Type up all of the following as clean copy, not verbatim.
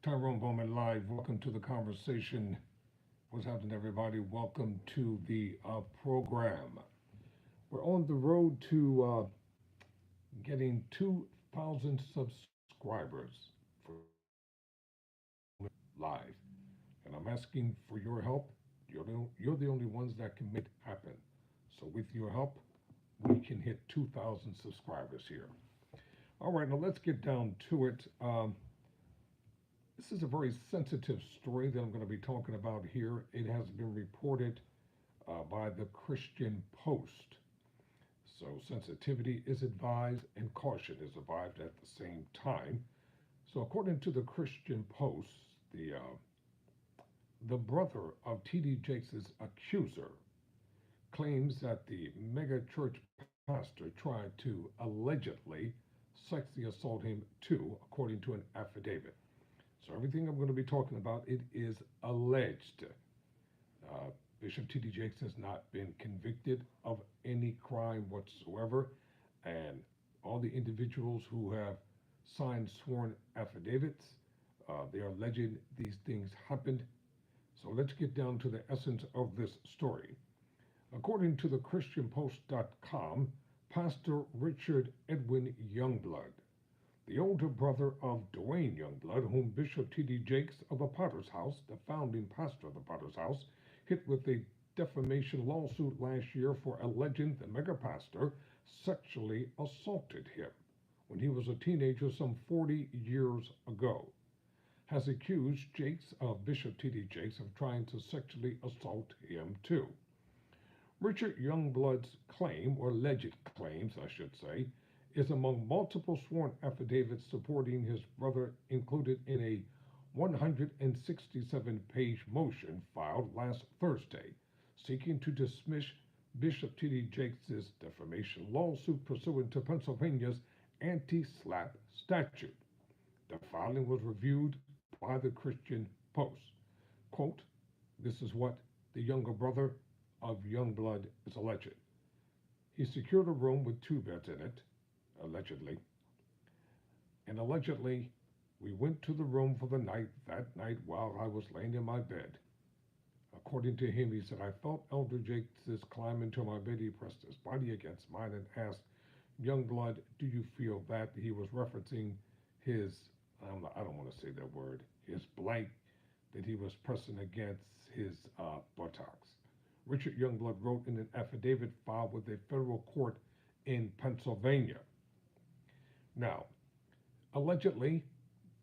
Tyrone Bowman live. Welcome to the conversation. What's happening, everybody? Welcome to the program. We're on the road to getting 2,000 subscribers for live, and I'm asking for your help. You're the only ones that can make it happen. So with your help, we can hit 2,000 subscribers here. All right, now let's get down to it. This is a very sensitive story that I'm going to be talking about here. It has been reported by the Christian Post. So sensitivity is advised and caution is advised at the same time. So according to the Christian Post, the brother of T.D. Jakes' accuser claims that the mega church pastor tried to allegedly sexually assault him too, according to an affidavit. So everything I'm going to be talking about, it is alleged. Uh, Bishop T.D. Jakes has not been convicted of any crime whatsoever, and all the individuals who have signed sworn affidavits, they are alleging these things happened. So let's get down to the essence of this story. According to the ChristianPost.com, Pastor Richard Edwin Youngblood, the older brother of Dwayne Youngblood, whom Bishop T.D. Jakes of the Potter's House, the founding pastor of the Potter's House, hit with a defamation lawsuit last year for alleging the mega pastor sexually assaulted him when he was a teenager some 40 years ago, has accused Jakes of Bishop T.D. Jakes of trying to sexually assault him too. Richard Youngblood's claim, or alleged claims, I should say, is among multiple sworn affidavits supporting his brother included in a 167-page motion filed last Thursday, seeking to dismiss Bishop T.D. Jakes' defamation lawsuit pursuant to Pennsylvania's anti-SLAPP statute. The filing was reviewed by the Christian Post. Quote, this is what the younger brother of Youngblood is alleged. He secured a room with 2 beds in it, allegedly. And allegedly, we went to the room for the night that night while I was laying in my bed. According to him, he said, I felt Elder Jakes climb into my bed. He pressed his body against mine and asked, Youngblood, do you feel that? He was referencing his, I don't want to say that word, his blank that he was pressing against his buttocks. Richard Youngblood wrote in an affidavit filed with a federal court in Pennsylvania. Now, allegedly,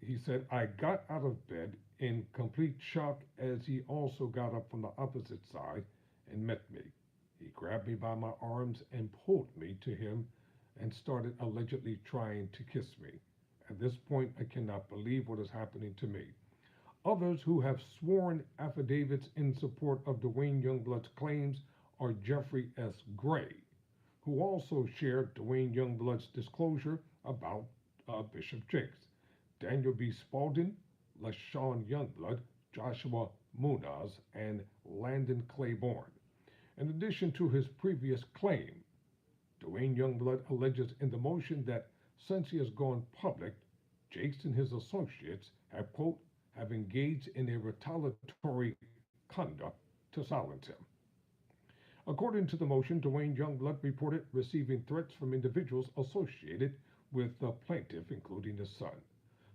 he said, I got out of bed in complete shock as he also got up from the opposite side and met me. He grabbed me by my arms and pulled me to him and started allegedly trying to kiss me. At this point, I cannot believe what is happening to me. Others who have sworn affidavits in support of Dwayne Youngblood's claims are Jeffrey S. Gray, who also shared Dwayne Youngblood's disclosure about Bishop Jakes, Daniel B. Spalding, LaShawn Youngblood, Joshua Munaz, and Landon Claiborne. In addition to his previous claim, Dwayne Youngblood alleges in the motion that since he has gone public, Jakes and his associates have, quote, have engaged in a retaliatory conduct to silence him. According to the motion, Dwayne Youngblood reported receiving threats from individuals associated with the plaintiff, including his son.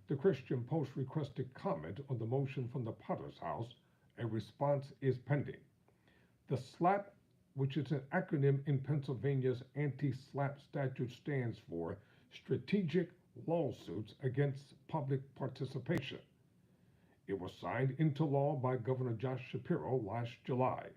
The Christian Post requested comment on the motion from the Potter's House. A response is pending. The SLAPP, which is an acronym in Pennsylvania's anti-SLAPP statute, stands for Strategic Lawsuits Against Public Participation. It was signed into law by Governor Josh Shapiro last July.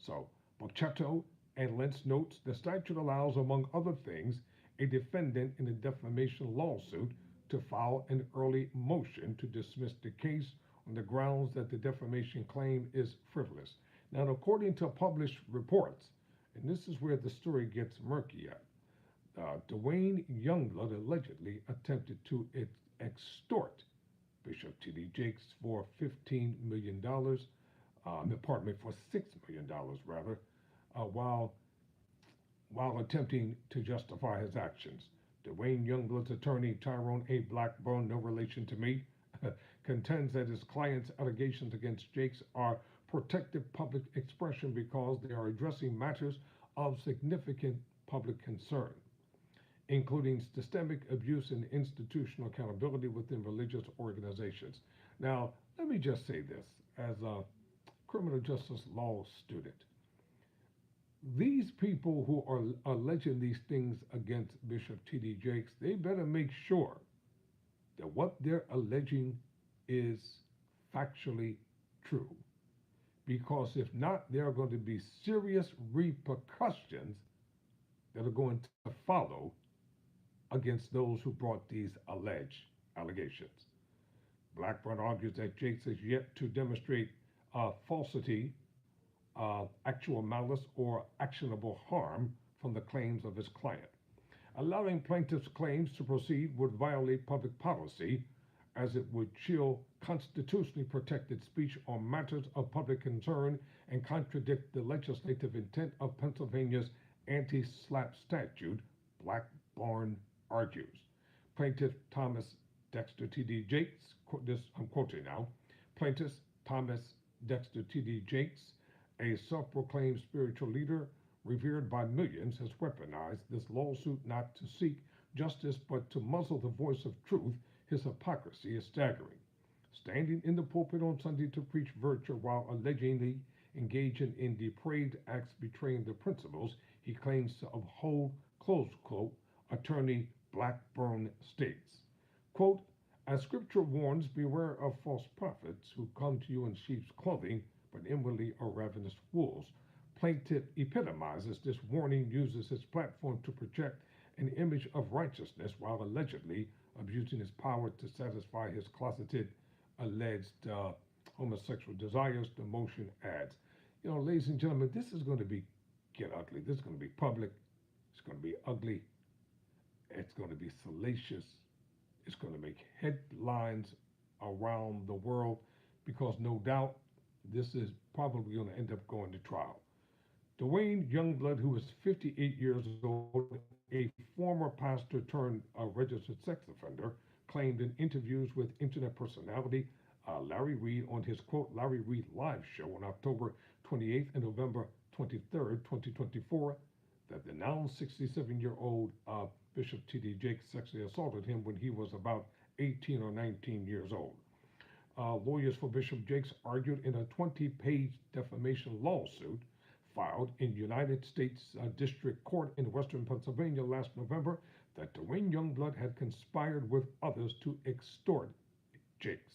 So, Bocchetto and Lentz notes the statute allows, among other things, a defendant in a defamation lawsuit to file an early motion to dismiss the case on the grounds that the defamation claim is frivolous. Now, according to published reports, and this is where the story gets murky at, Dwayne Youngblood allegedly attempted to extort Bishop T.D. Jakes for $15 million, pardon me, for $6 million rather, while attempting to justify his actions. Dwayne Youngblood's attorney, Tyrone A. Blackburn, no relation to me, contends that his client's allegations against Jakes are protected public expression because they are addressing matters of significant public concern, including systemic abuse and institutional accountability within religious organizations. Now, let me just say this as a criminal justice law student. These people who are alleging these things against Bishop T.D. Jakes, they better make sure that what they're alleging is factually true. Because if not, there are going to be serious repercussions that are going to follow against those who brought these alleged allegations. Blackburn argues that Jakes has yet to demonstrate falsity, actual malice, or actionable harm from the claims of his client. Allowing plaintiff's claims to proceed would violate public policy, as it would chill constitutionally protected speech on matters of public concern and contradict the legislative intent of Pennsylvania's anti-SLAPP statute, Blackburn argues. Plaintiff Thomas Dexter T.D. Jakes, I'm quoting now, Plaintiff Thomas Dexter T.D. Jakes, a self-proclaimed spiritual leader revered by millions, has weaponized this lawsuit not to seek justice but to muzzle the voice of truth. His hypocrisy is staggering. Standing in the pulpit on Sunday to preach virtue while allegedly engaging in depraved acts betraying the principles he claims to uphold, close quote, attorney Blackburn states. Quote, as scripture warns, beware of false prophets who come to you in sheep's clothing, but inwardly are ravenous wolves. Plaintiff epitomizes this warning, uses his platform to project an image of righteousness while allegedly abusing his power to satisfy his closeted alleged homosexual desires. The motion adds, you know, ladies and gentlemen, this is going to get ugly. This is going to be public. It's going to be ugly. It's going to be salacious. It's going to make headlines around the world because no doubt this is probably going to end up going to trial. Dwayne Youngblood, who is 58 years old, a former pastor turned registered sex offender, claimed in interviews with internet personality Larry Reed on his quote Larry Reed live show on October 28th and November 23rd, 2024, that the now 67-year-old Bishop T.D. Jakes sexually assaulted him when he was about 18 or 19 years old. Lawyers for Bishop Jakes argued in a 20-page defamation lawsuit filed in United States District Court in Western Pennsylvania last November that Dwayne Youngblood had conspired with others to extort Jakes.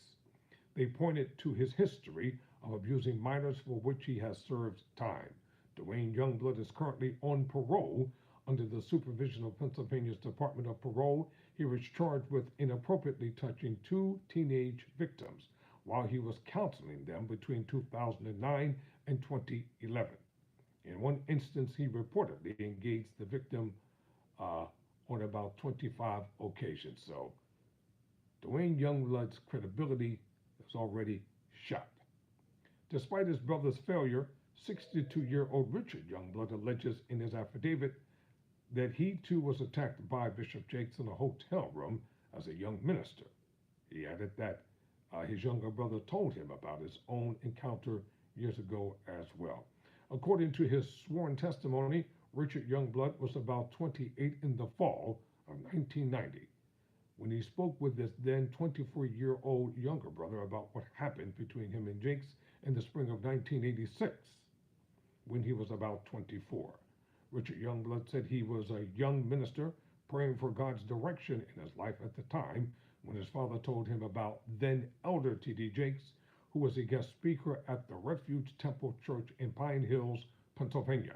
They pointed to his history of abusing minors for which he has served time. Dwayne Youngblood is currently on parole under the supervision of Pennsylvania's Department of Parole. He was charged with inappropriately touching two teenage victims while he was counseling them between 2009 and 2011. In one instance, he reportedly engaged the victim on about 25 occasions. So Dwayne Youngblood's credibility is already shot. Despite his brother's failure, 62-year-old Richard Youngblood alleges in his affidavit that he too was attacked by Bishop Jakes in a hotel room as a young minister. He added that his younger brother told him about his own encounter years ago as well. According to his sworn testimony, Richard Youngblood was about 28 in the fall of 1990 when he spoke with his then 24-year-old younger brother about what happened between him and Jakes in the spring of 1986 when he was about 24. Richard Youngblood said he was a young minister praying for God's direction in his life at the time when his father told him about then elder T.D. Jakes, who was a guest speaker at the Refuge Temple Church in Pine Hills, Pennsylvania.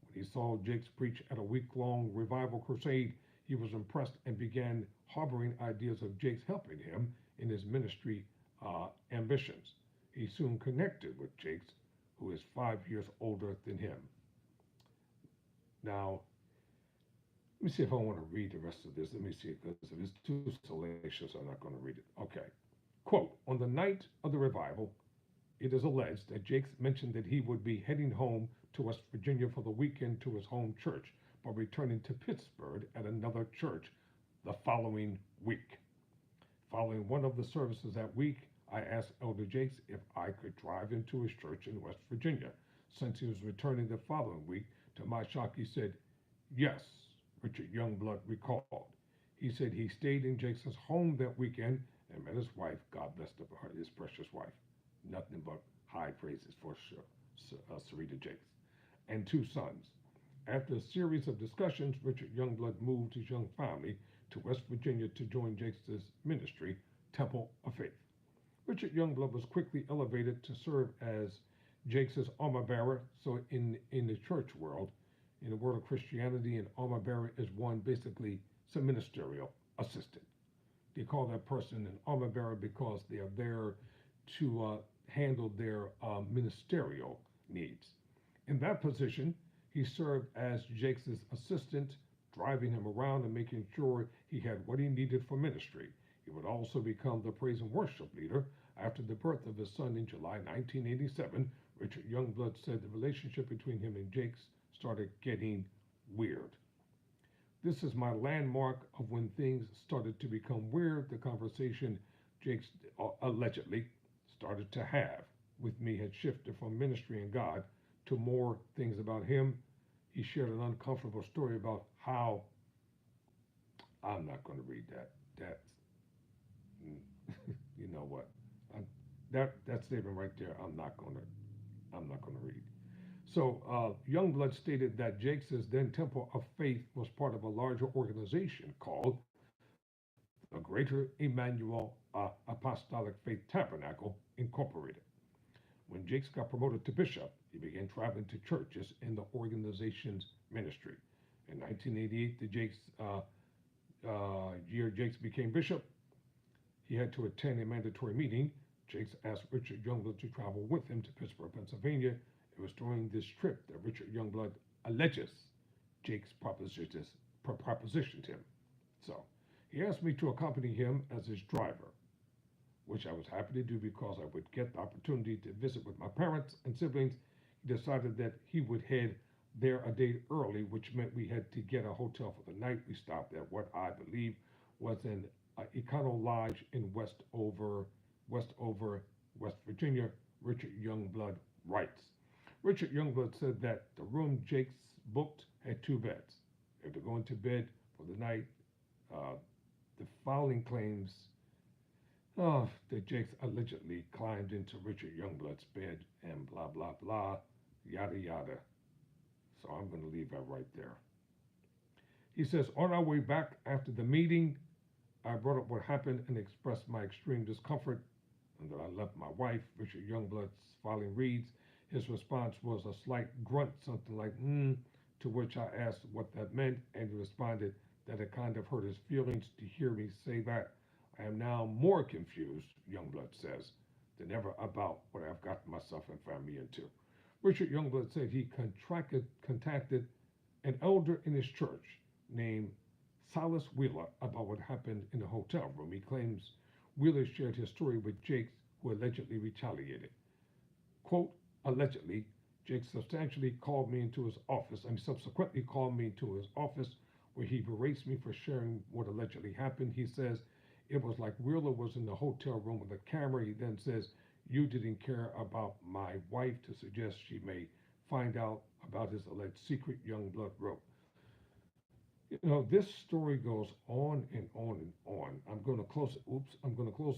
When he saw Jakes preach at a week-long revival crusade, he was impressed and began harboring ideas of Jakes helping him in his ministry ambitions. He soon connected with Jakes, who is 5 years older than him. Now, let me see if I want to read the rest of this. Let me see, because if it's too salacious, I'm not going to read it. Okay. Quote, on the night of the revival, it is alleged that Jakes mentioned that he would be heading home to West Virginia for the weekend to his home church, but returning to Pittsburgh at another church the following week. Following one of the services that week, I asked Elder Jakes if I could drive him to his church in West Virginia. Since he was returning the following week, to my shock, he said, yes, Richard Youngblood recalled. He said he stayed in Jakes' home that weekend and met his wife, God bless his precious wife. Nothing but high praises for Sarita Jakes, and two sons. After a series of discussions, Richard Youngblood moved his young family to West Virginia to join Jakes' ministry, Temple of Faith. Richard Youngblood was quickly elevated to serve as Jakes' armor bearer. So in the church world, in the world of Christianity, an armor bearer is one basically it's a ministerial assistant. They call that person an armor bearer because they are there to handle their ministerial needs. In that position, he served as Jake's assistant, driving him around and making sure he had what he needed for ministry. He would also become the praise and worship leader. After the birth of his son in July 1987, Richard Youngblood said the relationship between him and Jakes started getting weird. This is my landmark of when things started to become weird. The conversation Jakes allegedly started to have with me had shifted from ministry and God to more things about him. He shared an uncomfortable story about how I'm not going to read that. That's you know what? That statement right there, I'm not going to read. So Youngblood stated that Jakes' then Temple of Faith was part of a larger organization called the Greater Emmanuel Apostolic Faith Tabernacle Incorporated. When Jakes got promoted to bishop, he began traveling to churches in the organization's ministry. In 1988, the year Jakes became bishop, he had to attend a mandatory meeting. Jakes asked Richard Youngblood to travel with him to Pittsburgh, Pennsylvania. It was during this trip that Richard Youngblood alleges Jakes propositioned him. So he asked me to accompany him as his driver, which I was happy to do because I would get the opportunity to visit with my parents and siblings. He decided that he would head there a day early, which meant we had to get a hotel for the night. We stopped at what I believe was an Econo Lodge in Westover, West Virginia. Richard Youngblood writes. Richard Youngblood said that the room Jakes booked had two beds. After going to bed for the night, the following claims that Jakes allegedly climbed into Richard Youngblood's bed and blah, blah, blah, yada, yada. So I'm going to leave that right there. He says, on our way back after the meeting, I brought up what happened and expressed my extreme discomfort and that I left my wife. Richard Youngblood's filing reads, his response was a slight grunt, something like, to which I asked what that meant, and he responded that it kind of hurt his feelings to hear me say that. I am now more confused, Youngblood says, than ever about what I've gotten myself and family into. Richard Youngblood said he contacted an elder in his church named Silas Wheeler about what happened in the hotel room. He claims Wheeler shared his story with Jakes, who allegedly retaliated. Quote, allegedly, Jakes subsequently called me into his office where he berates me for sharing what allegedly happened. He says it was like Wheeler was in the hotel room with a camera. He then says, you didn't care about my wife to suggest she may find out about his alleged secret. Youngblood wrote. You know, this story goes on and on and on. I'm going to close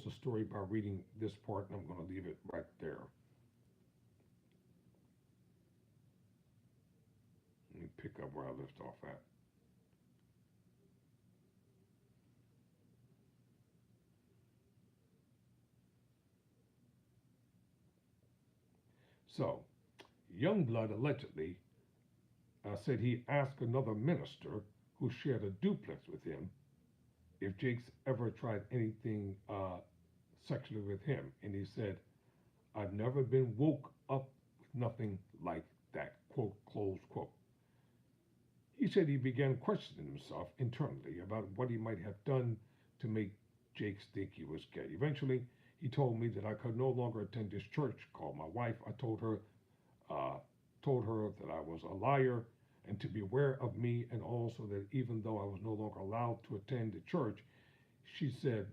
the story by reading this part, and I'm going to leave it right there. Let me pick up where I left off at. So, Youngblood allegedly said he asked another minister who shared a duplex with him if Jakes ever tried anything sexually with him. And he said, I've never been woke up with nothing like that, quote, close quote. He said he began questioning himself internally about what he might have done to make Jakes think he was gay. Eventually, he told me that I could no longer attend his church, called my wife. I told her that I was a liar and to beware of me, and also that even though I was no longer allowed to attend the church, she said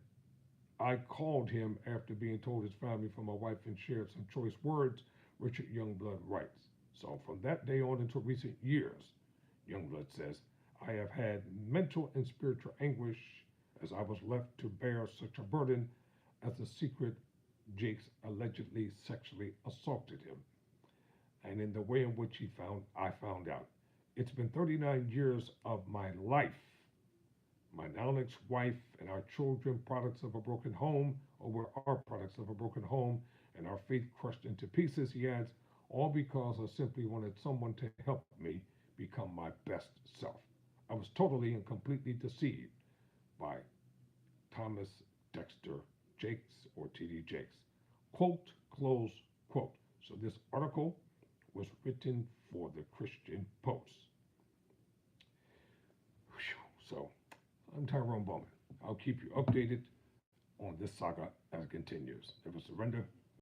I called him after being told his family from my wife and shared some choice words, Richard Youngblood writes. So from that day on into recent years, Youngblood says, I have had mental and spiritual anguish as I was left to bear such a burden as the secret Jakes allegedly sexually assaulted him, and in the way in which I found out. It's been 39 years of my life. My now ex-wife and our children, products of a broken home, or were our products of a broken home, and our faith crushed into pieces, he adds, all because I simply wanted someone to help me become my best self. I was totally and completely deceived by Thomas Dexter Jakes or T.D. Jakes. Quote, close quote. So this article was written for the Christian Post. So I'm Tyrone Bowman. I'll keep you updated on this saga as it continues. Never surrender,